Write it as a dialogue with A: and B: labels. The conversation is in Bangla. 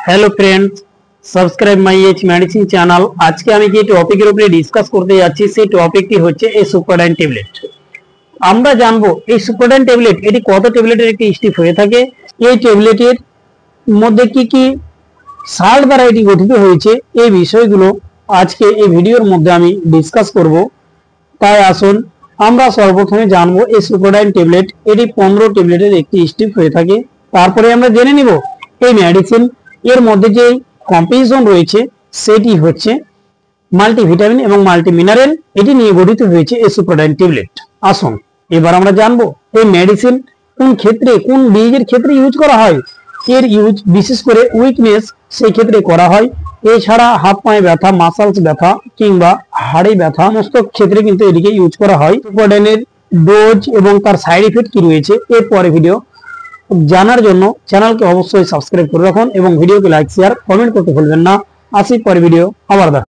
A: Hello friends, subscribe my H medicine channel. आज के আমি যে টপিকের উপরে ডিসকাস করতে যাচ্ছি সেই টপিকটি হচ্ছে এই সুপারডাইন ট্যাবলেট। আমরা জানবো এই সুপারডাইন ট্যাবলেট এটি কত ট্যাবলেটের একটি স্ট্রিপ হয়ে থাকে, এই ট্যাবলেটের মধ্যে কি কি সাল্ট দ্বারা এটি গঠিত হয়েছে, এই বিষয়গুলো আজকে এই ভিডিওর মধ্যে আমি ডিসকাস করব। তাই আসুন আমরা সর্বপ্রথমে জানবো এই সুপারডাইন ট্যাবলেট এটি 15 ট্যাবলেটের একটি স্ট্রিপ হয়ে থাকে। তারপরে আমরা জেনে নিব এই মেডিসিন এর মধ্যে যে কম্পোজিশন রয়েছে সেটি হচ্ছে মাল্টিভিটামিন এবং মাল্টি মিনারেল, এটি নিয়ে গঠিত হয়েছে এই সুপারডাইন ট্যাবলেট। আসুন এবার আমরা জানবো এই মেডিসিন কোন ক্ষেত্রে কোন ডিজিজের ক্ষেত্রে ইউজ করা হয়। এর ইউজ বিশেষ করে উইকনেস সেই ক্ষেত্রে করা হয়। এছাড়া হাত পায়ে ব্যথা, মাসলস ব্যথা কিংবা হাড়ে ব্যথা সমস্ত ক্ষেত্রে কিন্তু এটিকে ইউজ করা হয়। সুপারডাইনের ডোজ এবং তার সাইড ইফেক্ট কি রয়েছে এর পরে ভিডিও জানার জন্য চ্যানেলকে অবশ্যই সাবস্ক্রাইব করে রাখুন এবং ভিডিওকে লাইক শেয়ার কমেন্ট করতে ভুলবেন না। আসি পরে ভিডিও আবার দেখা।